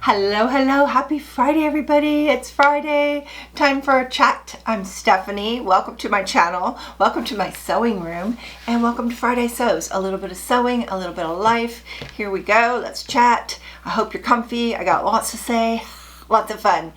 Hello, hello, happy Friday everybody. It's Friday, time for a chat. I'm Stephanie. Welcome to my channel, welcome to my sewing room, and welcome to Friday Sews. A little bit of sewing, a little bit of life. Here we go, let's chat. I hope you're comfy. I got lots to say, lots of fun.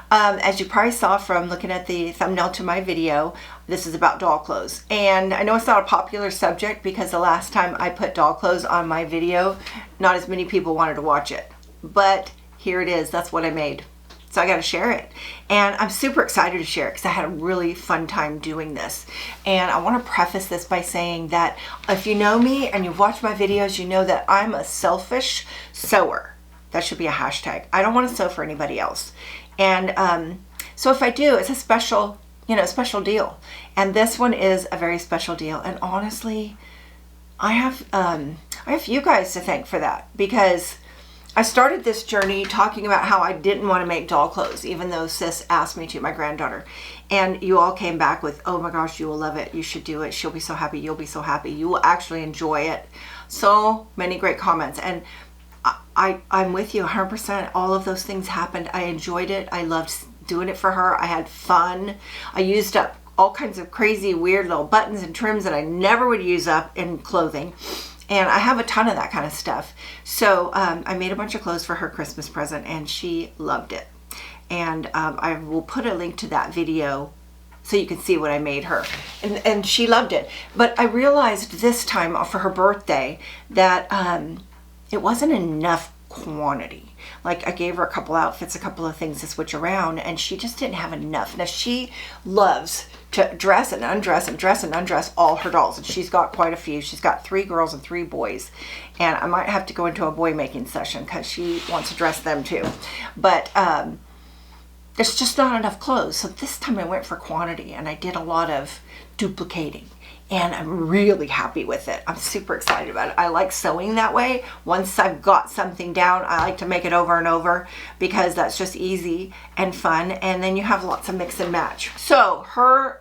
As you probably saw from looking at the thumbnail to my video, this is about doll clothes. And I know it's not a popular subject because the last time I put doll clothes on my video, not as many people wanted to watch it. But here it is, that's what I made. So I got to share it. And I'm super excited to share it because I had a really fun time doing this. And I want to preface this by saying that if you know me and you've watched my videos, you know that I'm a selfish sewer. That should be a hashtag. I don't want to sew for anybody else. And so if I do, it's a special, special deal. And this one is a very special deal. And honestly, I have you guys to thank for that, because I started this journey talking about how I didn't want to make doll clothes, even though sis asked me to, my granddaughter. And you all came back with, oh my gosh, you will love it. You should do it. She'll be so happy. You'll be so happy. You will actually enjoy it. So many great comments. And I'm with you 100%. All of those things happened. I enjoyed it. I loved doing it for her. I had fun. I used up all kinds of crazy, weird little buttons and trims that I never would use up in clothing. And I have a ton of that kind of stuff. So I made a bunch of clothes for her Christmas present and she loved it. And I will put a link to that video so you can see what I made her. And she loved it. But I realized this time for her birthday that it wasn't enough quantity. Like I gave her a couple outfits, a couple of things to switch around, and she just didn't have enough. Now she loves to dress and undress and dress and undress all her dolls, and she's got quite a few. She's got 3 girls and 3 boys, and I might have to go into a boy making session because she wants to dress them too. But there's just not enough clothes. So this time I went for quantity, and I did a lot of duplicating. And I'm really happy with it. I'm super excited about it. I like sewing that way. Once I've got something down, I like to make it over and over because that's just easy and fun. And then you have lots of mix and match. So her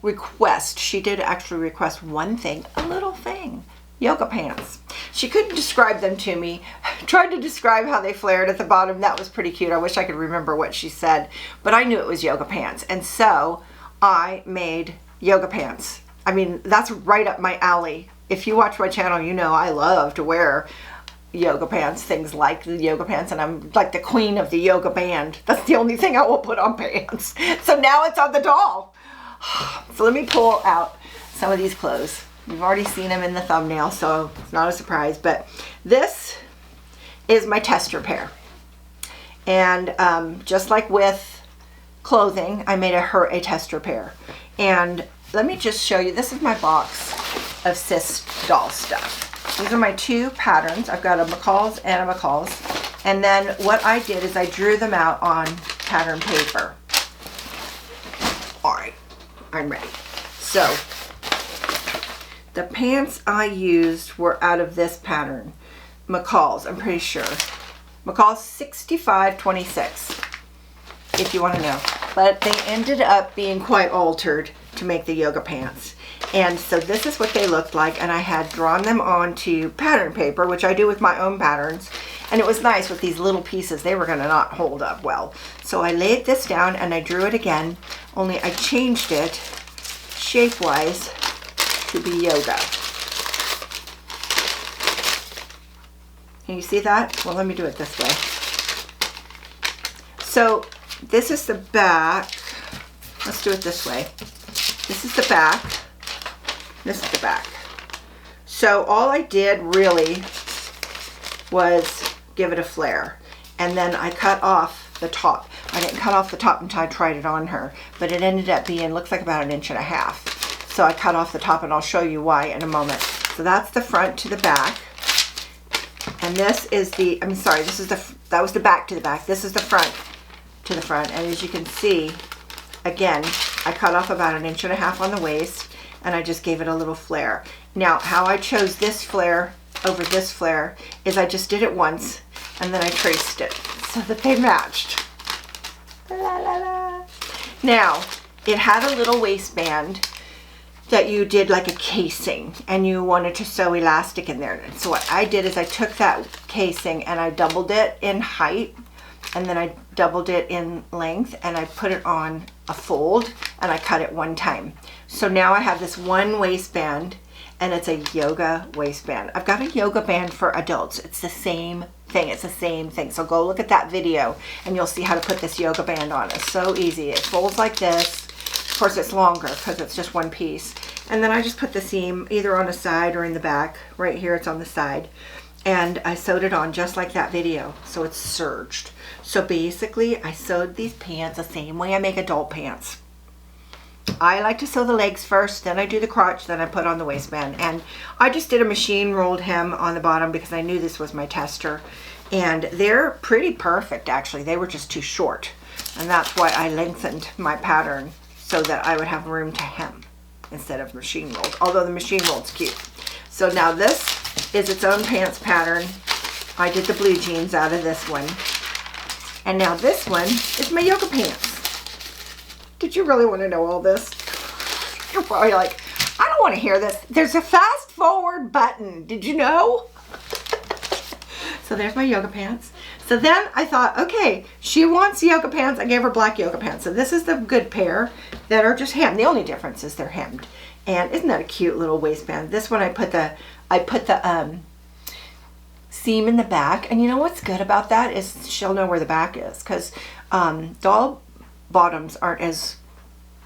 request, she did actually request one thing, a little thing, yoga pants. She couldn't describe them to me. Tried to describe how they flared at the bottom. That was pretty cute. I wish I could remember what she said, but I knew it was yoga pants. And so I made yoga pants. I mean, that's right up my alley. If you watch my channel, you know I love to wear yoga pants, things like the yoga pants, and I'm like the queen of the yoga band. That's the only thing I will put on pants. So now it's on the doll. So let me pull out some of these clothes. You've already seen them in the thumbnail, so it's not a surprise, but this is my tester pair. And just like with clothing, I made her a tester pair. And let me just show you, this is my box of sis doll stuff. These are my 2 patterns. I've got a McCalls and a McCalls. And then what I did is I drew them out on pattern paper. All right, I'm ready. So the pants I used were out of this pattern. McCalls, I'm pretty sure. McCalls 6526, if you want to know. But they ended up being quite altered to make the yoga pants. And so this is what they looked like, and I had drawn them onto pattern paper, which I do with my own patterns, and it was nice with these little pieces. They were going to not hold up well. So I laid this down and I drew it again, only I changed it shape-wise to be yoga. Can you see that? Well, let me do it this way. So this is the back. Let's do it this way. This is the back. This is the back. So all I did really was give it a flare. And then I cut off the top. I didn't cut off the top until I tried it on her, but it ended up being, looks like about 1.5 inches. So I cut off the top, and I'll show you why in a moment. So that's the front to the back. And this is the, I'm sorry, this is that was the back to the back. This is the front to the front. And as you can see, again, I cut off about 1.5 inches on the waist, and I just gave it a little flare. Now, how I chose this flare over this flare is I just did it once, and then I traced it so that they matched. La, la, la. Now, it had a little waistband that you did like a casing and you wanted to sew elastic in there. So what I did is I took that casing and I doubled it in height and then I doubled it in length, and I put it on a fold, and I cut it one time. So now I have this one waistband, and it's a yoga waistband. I've got a yoga band for adults. It's the same thing. It's the same thing. So go look at that video, and you'll see how to put this yoga band on. It's so easy. It folds like this. Of course, it's longer because it's just one piece. And then I just put the seam either on the side or in the back. Right here, it's on the side. And I sewed it on just like that video, so it's serged. So basically, I sewed these pants the same way I make adult pants. I like to sew the legs first, then I do the crotch, then I put on the waistband. And I just did a machine rolled hem on the bottom because I knew this was my tester. And they're pretty perfect, actually. They were just too short. And that's why I lengthened my pattern so that I would have room to hem instead of machine rolled, although the machine rolled's cute. So now this is its own pants pattern. I did the blue jeans out of this one. And now this one is my yoga pants. Did you really want to know all this? You're probably like, I don't want to hear this. There's a fast forward button. Did you know? So there's my yoga pants. So then I thought, okay, she wants yoga pants. I gave her black yoga pants. So this is the good pair that are just hemmed. The only difference is they're hemmed. And isn't that a cute little waistband? This one I put the seam in the back. And you know what's good about that is she'll know where the back is, because doll bottoms aren't as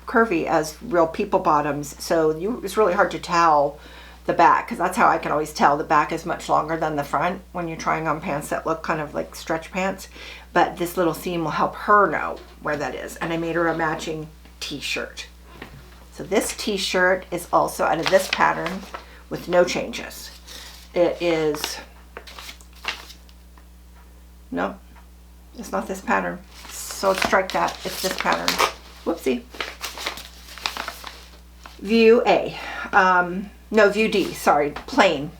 curvy as real people bottoms. So it's really hard to tell the back, because that's how I can always tell the back is much longer than the front when you're trying on pants that look kind of like stretch pants. But this little seam will help her know where that is. And I made her a matching t-shirt. So this t-shirt is also out of this pattern with no changes. It is, nope, it's not this pattern. So let's strike that. It's this pattern. Whoopsie. View A. No, view D. Sorry, plain.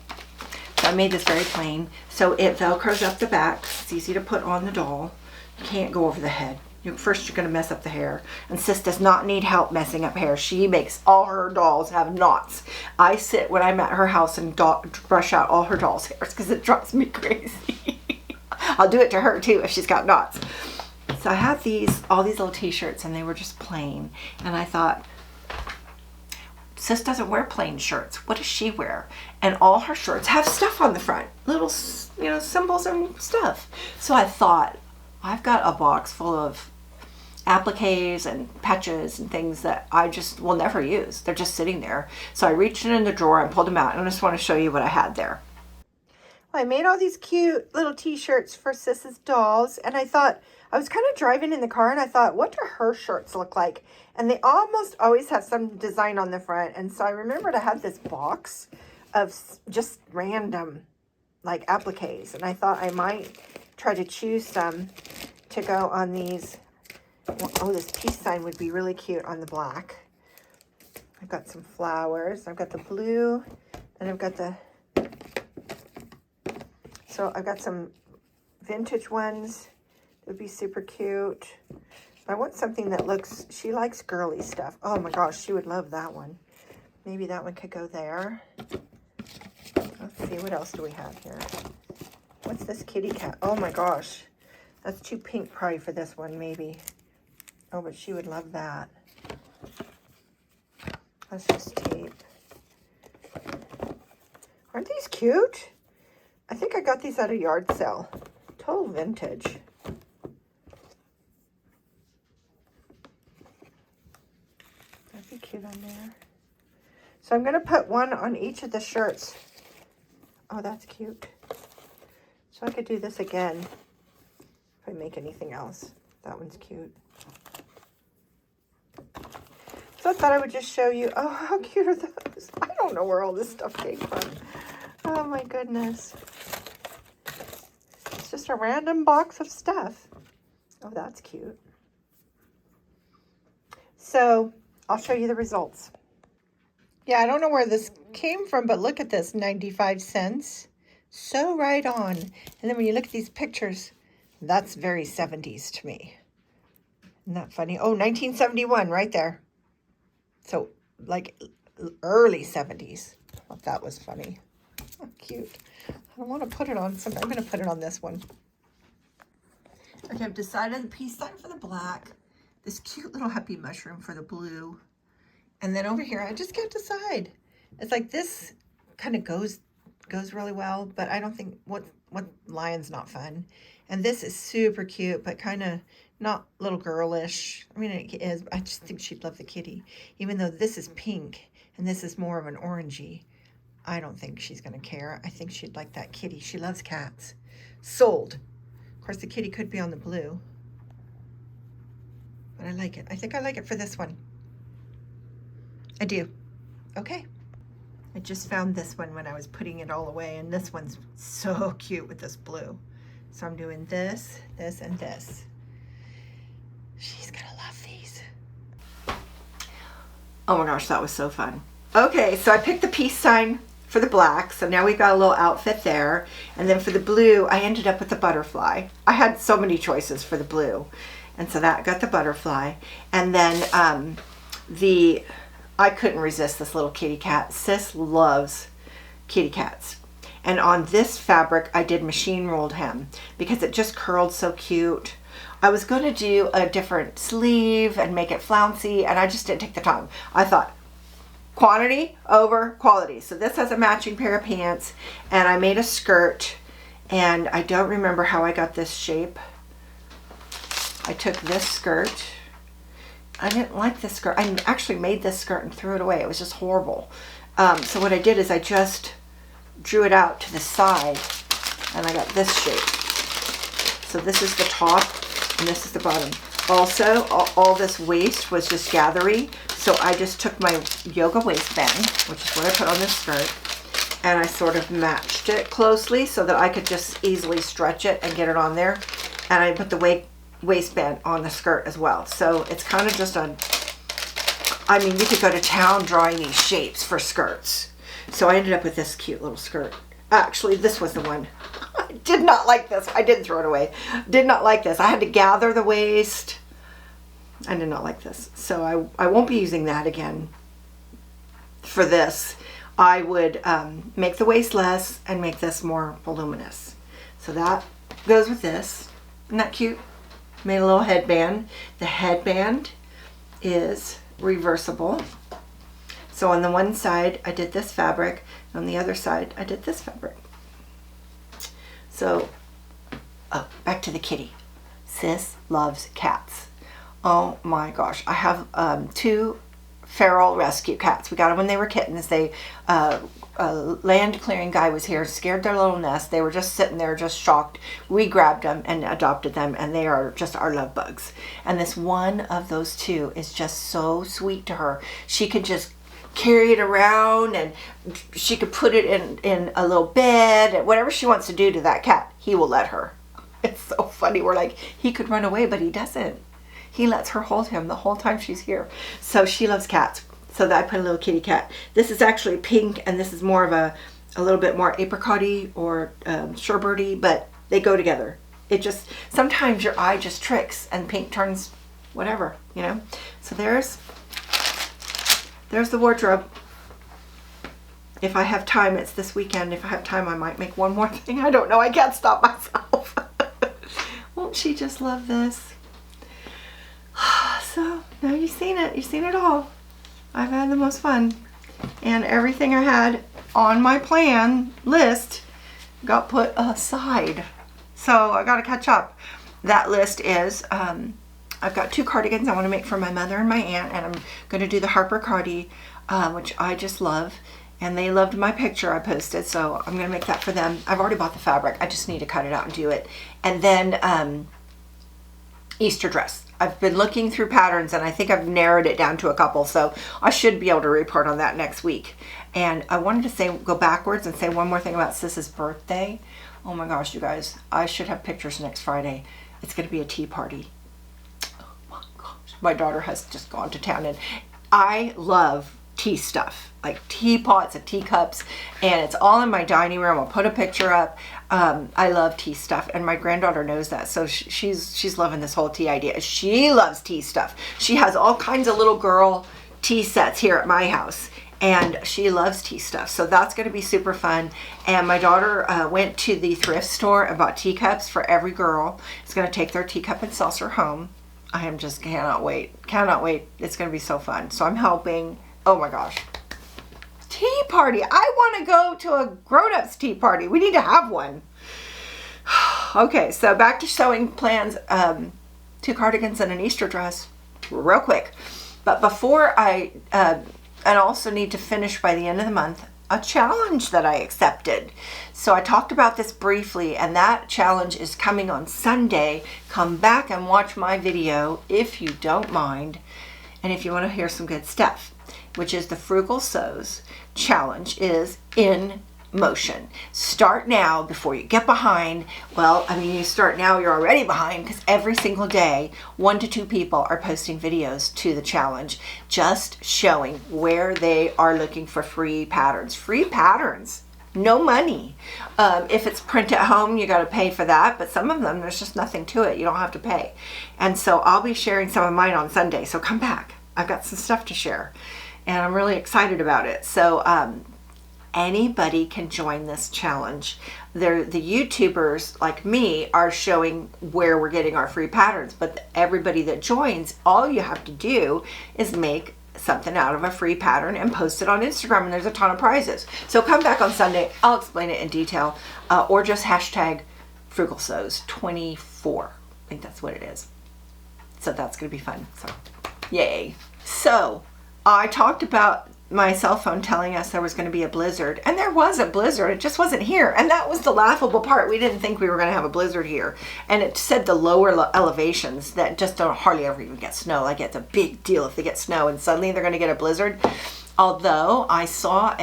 So I made this very plain. So it velcros up the back. It's easy to put on the doll. You can't go over the head. First, you're going to mess up the hair. And Sis does not need help messing up hair. She makes all her dolls have knots. I sit when I'm at her house and brush out all her dolls' hairs because it drives me crazy. I'll do it to her too if she's got knots. So I have all these little t-shirts, and they were just plain. And I thought, Sis doesn't wear plain shirts. What does she wear? And all her shirts have stuff on the front. Little, symbols and stuff. So I thought, I've got a box full of appliques and patches and things that I just will never use. They're just sitting there. So I reached in the drawer and pulled them out. And I just want to show you what I had there. Well, I made all these cute little t-shirts for Sis's dolls. And I thought, I was kind of driving in the car, and I thought, what do her shirts look like? And they almost always have some design on the front. And so I remembered I had this box of just random, like, appliques. And I thought I might try to choose some to go on these. Oh, this peace sign would be really cute on the black. I've got some flowers. I've got the blue, and I've got so I've got some vintage ones. It would be super cute. I want something that looks, she likes girly stuff. Oh my gosh, she would love that one. Maybe that one could go there. Let's see, what else do we have here? What's this kitty cat? Oh my gosh. That's too pink probably for this one, maybe. Oh, but she would love that. That's just tape. Aren't these cute? I think I got these at a yard sale. Total vintage. That'd be cute on there. So I'm going to put one on each of the shirts. Oh, that's cute. So I could do this again if I make anything else. That one's cute. So I thought I would just show you. Oh, how cute are those? I don't know where all this stuff came from. Oh my goodness. It's just a random box of stuff. Oh, that's cute. So I'll show you the results. Yeah, I don't know where this came from, but look at this, 95 cents. So right on. And then when you look at these pictures, that's very 70s to me. Isn't that funny? Oh, 1971 right there. So like early 70s. I thought that was funny. Oh, cute. I don't want to put it on something. I'm going to put it on this one. Okay, I've decided the peace sign for the black, this cute little happy mushroom for the blue, and then over here I just can't decide. It's like this kind of goes really well, but I don't think what lion's not fun. And this is super cute, but kind of not little girlish. I mean, it is, but I just think she'd love the kitty. Even though this is pink and this is more of an orangey, I don't think she's gonna care. I think she'd like that kitty. She loves cats. Sold. Of course, the kitty could be on the blue, but I like it. I think I like it for this one. I do. Okay. I just found this one when I was putting it all away, and this one's so cute with this blue. So I'm doing this, this, and this. She's gonna love these. Oh my gosh, that was so fun. Okay, so I picked the peace sign for the black, so now we've got a little outfit there. And then for the blue, I ended up with the butterfly. I had so many choices for the blue, and so that got the butterfly. And then I couldn't resist this little kitty cat. Sis loves kitty cats. And on this fabric, I did machine rolled hem because it just curled so cute. I was going to do a different sleeve and make it flouncy, and I just didn't take the time. I thought quantity over quality. So this has a matching pair of pants, and I made a skirt, and I don't remember how I got this shape. I took this skirt. I didn't like this skirt. I actually made this skirt and threw it away. It was just horrible. So what I did is I just drew it out to the side, and I got this shape. So this is the top, and this is the bottom. Also, all this waist was just gathery, so I just took my yoga waistband, which is what I put on this skirt, and I sort of matched it closely so that I could just easily stretch it and get it on there. And I put the waistband on the skirt as well. So it's kind of just I mean, you could go to town drawing these shapes for skirts. So I ended up with this cute little skirt. Actually, this was the one. I did not like this. I didn't throw it away. Did not like this. I had to gather the waist. I did not like this. So I won't be using that again for this. I would make the waist less and make this more voluminous. So that goes with this. Isn't that cute? Made a little headband. The headband is reversible. So on the one side, I did this fabric. On the other side, I did this fabric. So, oh, back to the kitty. Sis loves cats. Oh my gosh. I have 2 Farrell rescue cats. We got them when they were kittens. They, a land clearing guy was here, scared their little nest. They were just sitting there, just shocked. We grabbed them and adopted them, and they are just our love bugs. And this one of those 2 is just so sweet to her. She could just carry it around, and she could put it in a little bed, and whatever she wants to do to that cat, he will let her. It's so funny. We're like, he could run away, but he doesn't. He lets her hold him the whole time she's here. So she loves cats. So that I put a little kitty cat. This is actually pink, and this is more of a little bit more apricot-y or sherbet-y, but they go together. It just, sometimes your eye just tricks and pink turns whatever, you know. So there's the wardrobe. If I have time, it's this weekend. If I have time, I might make one more thing. I don't know. I can't stop myself. Won't she just love this? So now you've seen it. You've seen it all. I've had the most fun. And everything I had on my plan list got put aside. So I got to catch up. That list is, I've got 2 cardigans I want to make for my mother and my aunt, and I'm going to do the Harper Cardi, which I just love. And they loved my picture I posted, so I'm going to make that for them. I've already bought the fabric. I just need to cut it out and do it. And then Easter dress. I've been looking through patterns, and I think I've narrowed it down to a couple, so I should be able to report on that next week. And I wanted to go backwards and say one more thing about Sis's birthday. Oh my gosh, you guys, I should have pictures next Friday. It's going to be a tea party. Oh my gosh. My daughter has just gone to town, and I love tea stuff, like teapots and teacups, and it's all in my dining room. I'll put a picture up. I love tea stuff, and my granddaughter knows that, so she's loving this whole tea idea. She loves tea stuff. She has all kinds of little girl tea sets here at my house, and she loves tea stuff. So that's going to be super fun. And my daughter went to the thrift store and bought teacups for every girl. It's going to take their teacup and saucer home. I am just cannot wait. Cannot wait. It's going to be so fun. So I'm helping. Oh my gosh. Tea party. I want to go to a grown-ups tea party. We need to have one. Okay, so back to sewing plans. 2 cardigans and an Easter dress real quick. But before I also need to finish by the end of the month a challenge that I accepted. So I talked about this briefly, and that challenge is coming on Sunday. Come back and watch my video if you don't mind, and if you want to hear some good stuff, which is the Frugal Sews challenge is in motion. Start now before you get behind. Well, I mean, you start now, you're already behind, because every single day 1 to 2 people are posting videos to the challenge just showing where they are looking for free patterns. No money. If it's print at home, you got to pay for that, but some of them there's just nothing to it. You don't have to pay. And so I'll be sharing some of mine on Sunday, so come back. I've got some stuff to share and I'm really excited about it. So anybody can join this challenge. The YouTubers like me are showing where we're getting our free patterns, but everybody that joins, all you have to do is make something out of a free pattern and post it on Instagram, and there's a ton of prizes. So come back on Sunday. I'll explain it in detail, or just hashtag Frugal Sews 24. I think that's what it is. So that's going to be fun. So yay. So I talked about my cell phone telling us there was going to be a blizzard, and there was a blizzard. It just wasn't here, and that was the laughable part. We didn't think we were going to have a blizzard here, and it said the lower elevations that just don't hardly ever even get snow. Like, it's a big deal if they get snow and suddenly they're going to get a blizzard. Although I saw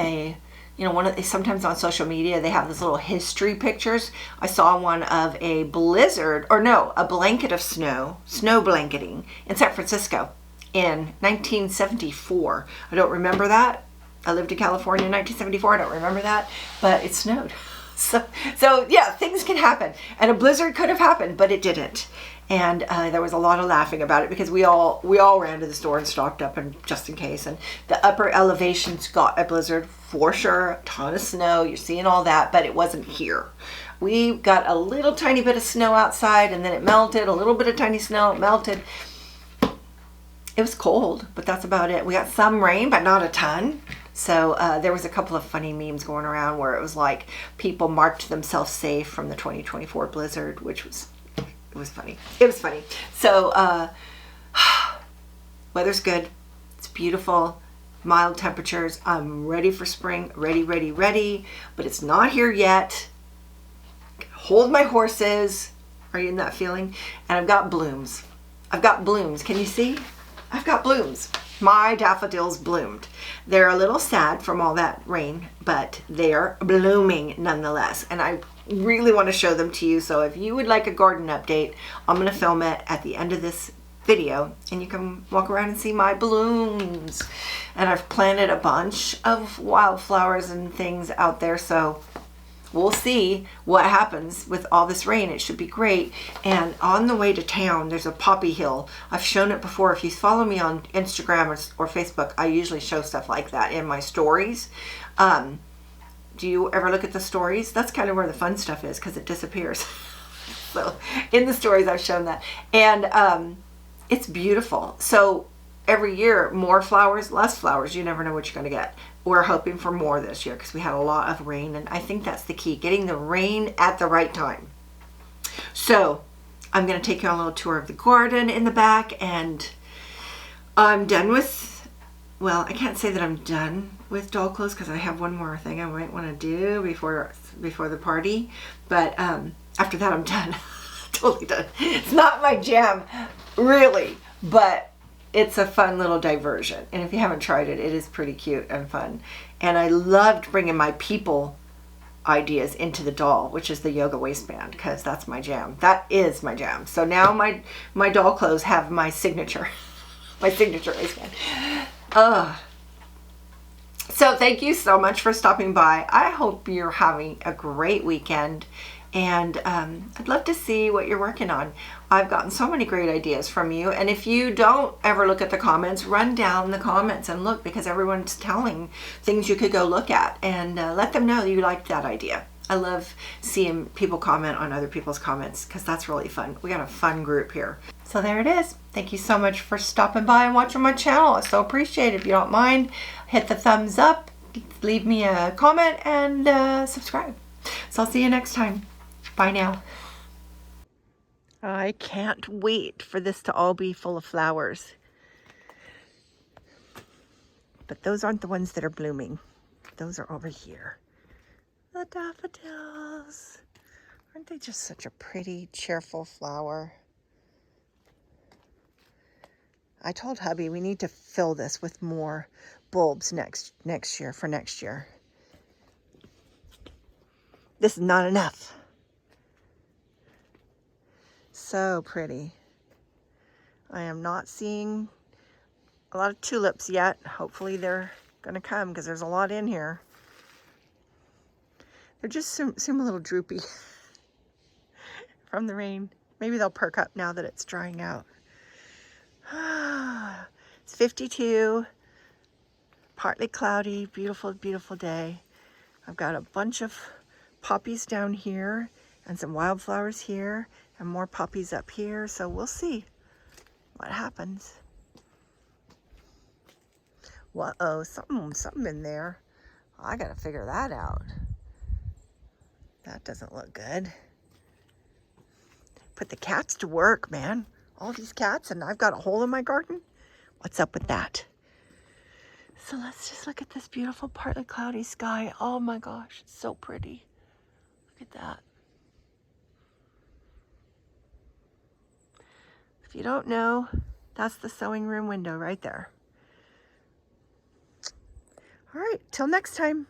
sometimes on social media they have these little history pictures. I saw one of a blizzard, a blanket of snow blanketing in San Francisco in 1974. I don't remember that. I lived in California in 1974. I don't remember that, but it snowed. So yeah, things can happen, and a blizzard could have happened, but it didn't. And there was a lot of laughing about it because we all ran to the store and stocked up, and just in case. And the upper elevations got a blizzard for sure. A ton of snow. You're seeing all that, but it wasn't here. We got a little tiny bit of snow outside, and then it melted. A little bit of tiny snow, it melted. It was cold, but that's about it. We got some rain, but not a ton. So there was a couple of funny memes going around where it was like people marked themselves safe from the 2024 blizzard, which was funny. It was funny. So weather's good. It's beautiful. Mild temperatures. I'm ready for spring. Ready. But it's not here yet. Hold my horses. Are you in that feeling? And I've got blooms. Can you see? I've got blooms. My daffodils bloomed. They're a little sad from all that rain, but they're blooming nonetheless. And I really want to show them to you. So if you would like a garden update, I'm going to film it at the end of this video, and you can walk around and see my blooms. And I've planted a bunch of wildflowers and things out there, so we'll see what happens with all this rain. It should be great. And on the way to town, there's a poppy hill. I've shown it before. If you follow me on Instagram or Facebook, I usually show stuff like that in my stories. Do you ever look at the stories? That's kind of where the fun stuff is, because it disappears. So in the stories, I've shown that. And it's beautiful. So every year, more flowers, less flowers. You never know what you're going to get. We're hoping for more this year because we had a lot of rain, and I think that's the key, getting the rain at the right time. So I'm going to take you on a little tour of the garden in the back, and I'm done with, well, I can't say that I'm done with doll clothes because I have one more thing I might want to do before the party, but after that I'm done. Totally done. It's not my jam, really, but it's a fun little diversion. And if you haven't tried it, it is pretty cute and fun. And I loved bringing my people ideas into the doll, which is the yoga waistband, because that's my jam. That is my jam. So now my doll clothes have my signature, my signature waistband. So thank you so much for stopping by. I hope you're having a great weekend. And I'd love to see what you're working on. I've gotten so many great ideas from you. And if you don't ever look at the comments, run down the comments and look, because everyone's telling things you could go look at, and let them know you liked that idea. I love seeing people comment on other people's comments because that's really fun. We got a fun group here. So there it is. Thank you so much for stopping by and watching my channel. I so appreciate it. If you don't mind, hit the thumbs up, leave me a comment, and subscribe. So I'll see you next time. Bye now. I can't wait for this to all be full of flowers. But those aren't the ones that are blooming. Those are over here. The daffodils. Aren't they just such a pretty, cheerful flower? I told hubby we need to fill this with more bulbs next year. This is not enough. So pretty. I am not seeing a lot of tulips yet. Hopefully they're gonna come because there's a lot in here. They're just seem a little droopy from the rain. Maybe they'll perk up now that it's drying out. It's 52, partly cloudy, beautiful, beautiful day. I've got a bunch of poppies down here and some wildflowers here and more poppies up here. So we'll see what happens. Uh-oh, something in there. I gotta figure that out. That doesn't look good. Put the cats to work, man. All these cats, and I've got a hole in my garden. What's up with that? So let's just look at this beautiful partly cloudy sky. Oh my gosh, it's so pretty. Look at that. If you don't know, that's the sewing room window right there. All right, till next time.